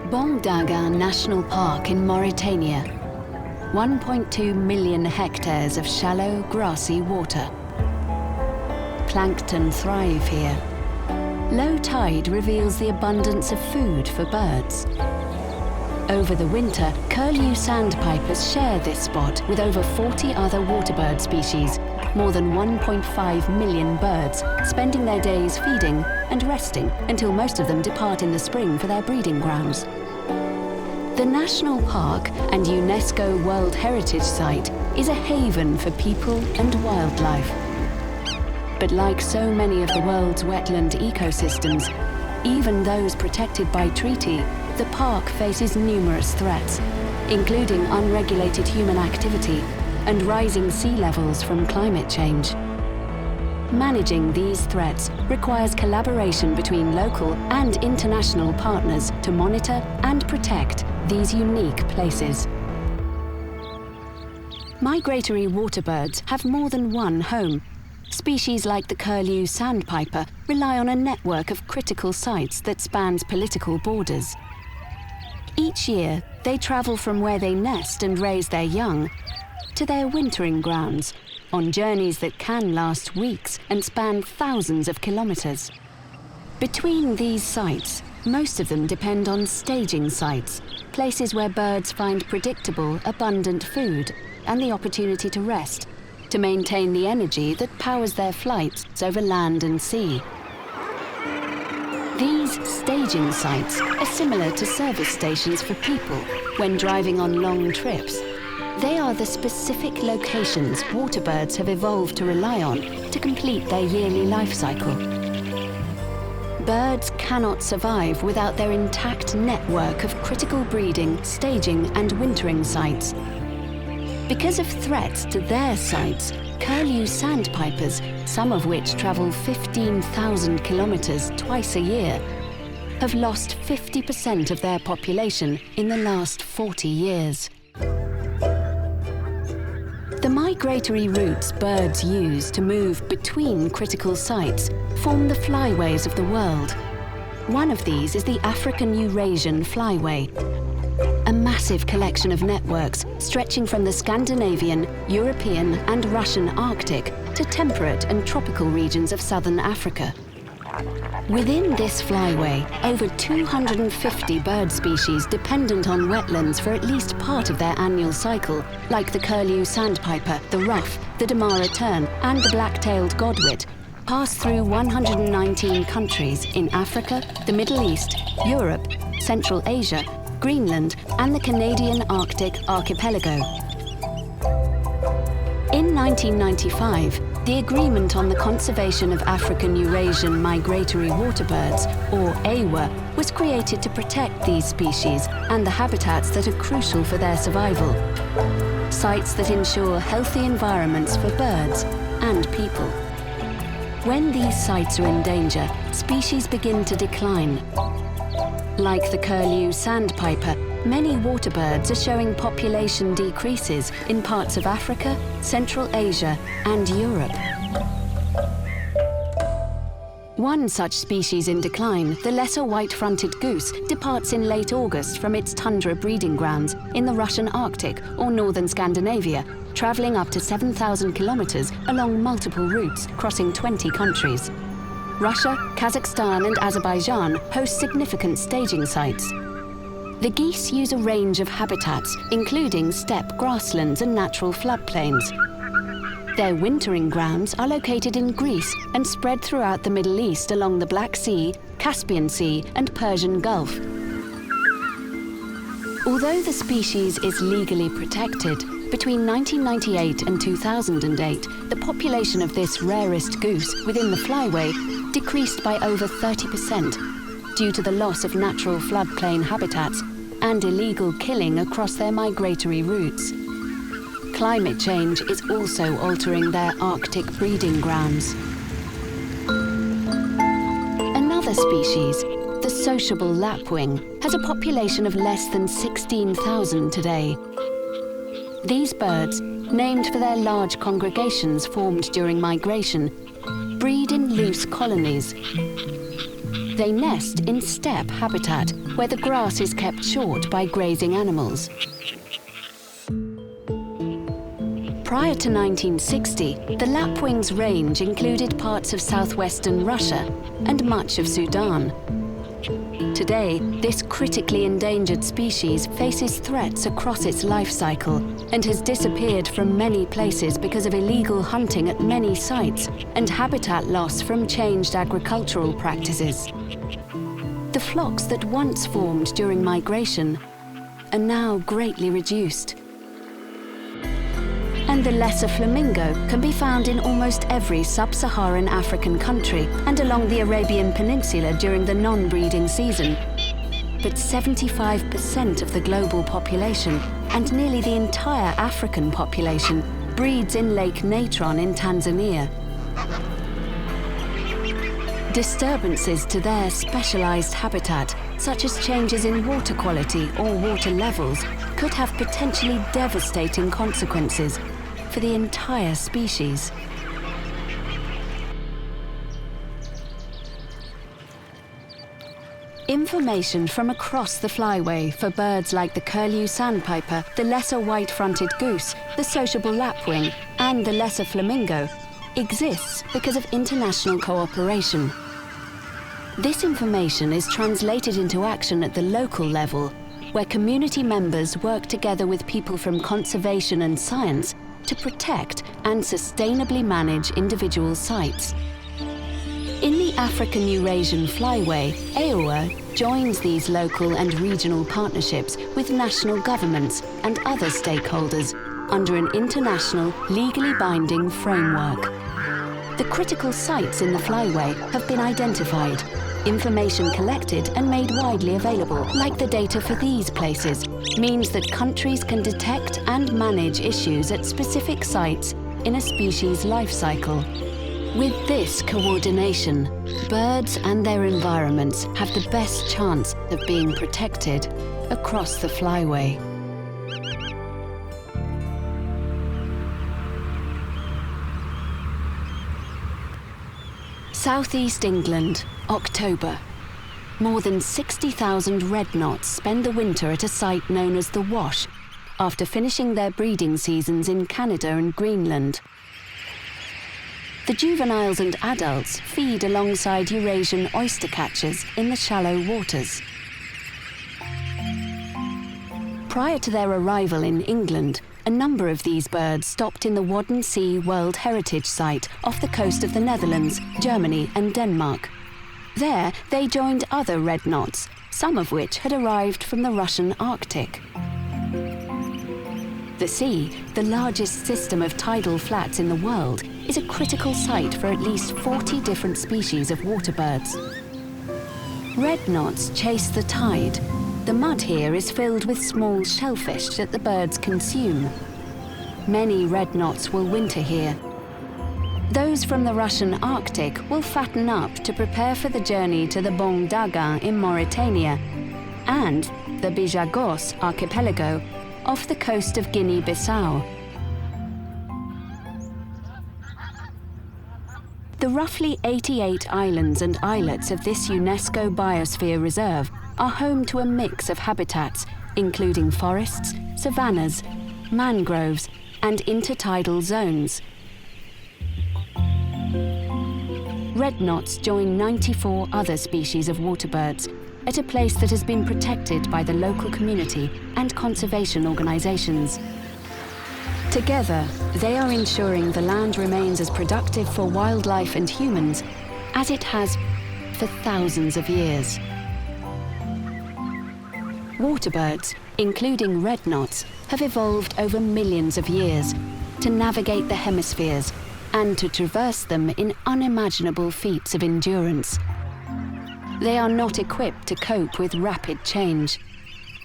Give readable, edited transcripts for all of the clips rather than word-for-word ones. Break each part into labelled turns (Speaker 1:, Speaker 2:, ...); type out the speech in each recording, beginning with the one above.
Speaker 1: Bongdaga National Park in Mauritania. 1.2 million hectares of shallow, grassy water. Plankton thrive here. Low tide reveals the abundance of food for birds. Over the winter, curlew sandpipers share this spot with over 40 other waterbird species, more than 1.5 million birds, spending their days feeding and resting until most of them depart in the spring for their breeding grounds. The national park and UNESCO World Heritage Site is a haven for people and wildlife. But like so many of the world's wetland ecosystems, even those protected by treaty, the park faces numerous threats, including unregulated human activity and rising sea levels from climate change. Managing these threats requires collaboration between local and international partners to monitor and protect these unique places. Migratory waterbirds have more than one home. Species like the curlew sandpiper rely on a network of critical sites that spans political borders. Each year, they travel from where they nest and raise their young to their wintering grounds, on journeys that can last weeks and span thousands of kilometers. Between these sites, most of them depend on staging sites, places where birds find predictable, abundant food and the opportunity to rest, to maintain the energy that powers their flights over land and sea. These staging sites are similar to service stations for people when driving on long trips. They are the specific locations waterbirds have evolved to rely on to complete their yearly life cycle. Birds cannot survive without their intact network of critical breeding, staging, and wintering sites. Because of threats to their sites, curlew sandpipers, some of which travel 15,000 kilometers twice a year, have lost 50% of their population in the last 40 years. The migratory routes birds use to move between critical sites form the flyways of the world. One of these is the African-Eurasian Flyway, a massive collection of networks stretching from the Scandinavian, European and Russian Arctic to temperate and tropical regions of southern Africa. Within this flyway, over 250 bird species dependent on wetlands for at least part of their annual cycle, like the curlew sandpiper, the ruff, the Damara tern and the black-tailed godwit, pass through 119 countries in Africa, the Middle East, Europe, Central Asia, Greenland and the Canadian Arctic archipelago. In 1995, the Agreement on the Conservation of African-Eurasian Migratory Waterbirds, or AWA, was created to protect these species and the habitats that are crucial for their survival. Sites that ensure healthy environments for birds and people. When these sites are in danger, species begin to decline. Like the curlew sandpiper, many waterbirds are showing population decreases in parts of Africa, Central Asia and Europe. One such species in decline, the lesser white-fronted goose, departs in late August from its tundra breeding grounds in the Russian Arctic or northern Scandinavia, traveling up to 7,000 kilometers along multiple routes crossing 20 countries. Russia, Kazakhstan and Azerbaijan host significant staging sites. The geese use a range of habitats, including steppe grasslands and natural floodplains. Their wintering grounds are located in Greece and spread throughout the Middle East along the Black Sea, Caspian Sea and Persian Gulf. Although the species is legally protected, between 1998 and 2008, the population of this rarest goose within the flyway decreased by over 30% due to the loss of natural floodplain habitats and illegal killing across their migratory routes. Climate change is also altering their Arctic breeding grounds. Another species, the sociable lapwing, has a population of less than 16,000 today. These birds, named for their large congregations formed during migration, breed in loose colonies. They nest in steppe habitat where the grass is kept short by grazing animals. Prior to 1960, the lapwing's range included parts of southwestern Russia and much of Sudan. Today, this critically endangered species faces threats across its life cycle and has disappeared from many places because of illegal hunting at many sites and habitat loss from changed agricultural practices. The flocks that once formed during migration are now greatly reduced. And the lesser flamingo can be found in almost every sub-Saharan African country and along the Arabian Peninsula during the non-breeding season. But 75% of the global population and nearly the entire African population breeds in Lake Natron in Tanzania. Disturbances to their specialized habitat, such as changes in water quality or water levels, could have potentially devastating consequences for the entire species. Information from across the flyway for birds like the curlew sandpiper, the lesser white-fronted goose, the sociable lapwing, and the lesser flamingo exists because of international cooperation. This information is translated into action at the local level, where community members work together with people from conservation and science to protect and sustainably manage individual sites. In the African-Eurasian Flyway, AOA joins these local and regional partnerships with national governments and other stakeholders under an international, legally binding framework. The critical sites in the flyway have been identified, information collected and made widely available, like the data for these places, means that countries can detect and manage issues at specific sites in a species' life cycle. With this coordination, birds and their environments have the best chance of being protected across the flyway. Southeast England, October. More than 60,000 red knots spend the winter at a site known as the Wash, after finishing their breeding seasons in Canada and Greenland. The juveniles and adults feed alongside Eurasian oystercatchers in the shallow waters. Prior to their arrival in England, a number of these birds stopped in the Wadden Sea World Heritage Site off the coast of the Netherlands, Germany and Denmark. There, they joined other red knots, some of which had arrived from the Russian Arctic. The sea, the largest system of tidal flats in the world, is a critical site for at least 40 different species of waterbirds. Red knots chase the tide. The mud here is filled with small shellfish that the birds consume. Many red knots will winter here. Those from the Russian Arctic will fatten up to prepare for the journey to the Bong Daga in Mauritania and the Bijagos archipelago off the coast of Guinea-Bissau. The roughly 88 islands and islets of this UNESCO Biosphere Reserve are home to a mix of habitats, including forests, savannas, mangroves, and intertidal zones. Red knots join 94 other species of waterbirds at a place that has been protected by the local community and conservation organizations. Together, they are ensuring the land remains as productive for wildlife and humans as it has for thousands of years. Waterbirds, including red knots, have evolved over millions of years to navigate the hemispheres and to traverse them in unimaginable feats of endurance. They are not equipped to cope with rapid change,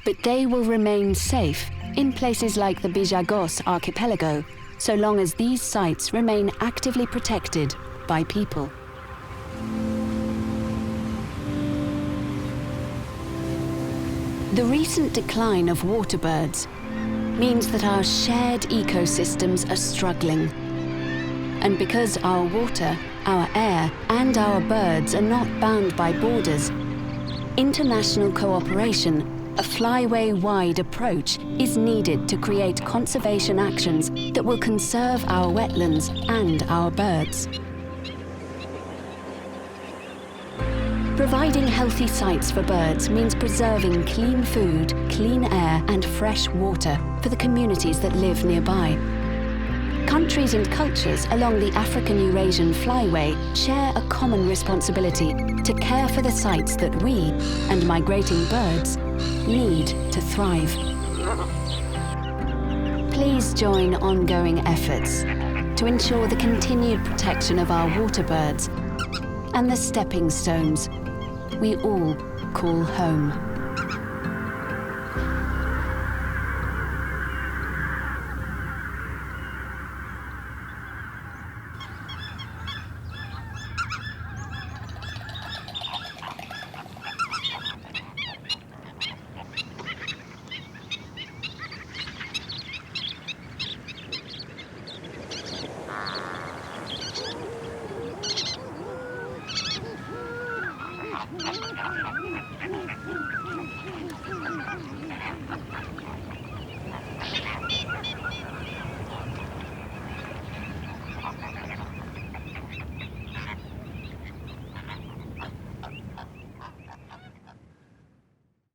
Speaker 1: but they will remain safe in places like the Bijagos archipelago, so long as these sites remain actively protected by people. The recent decline of waterbirds means that our shared ecosystems are struggling. And because our water, our air, and our birds are not bound by borders, International cooperation, a flyway-wide approach is needed to create conservation actions that will conserve our wetlands and our birds. Providing healthy sites for birds means preserving clean food, clean air and fresh water for the communities that live nearby. Countries and cultures along the African-Eurasian Flyway share a common responsibility to care for the sites that we, and migrating birds, need to thrive. Please join ongoing efforts to ensure the continued protection of our waterbirds and the stepping stones we all call home.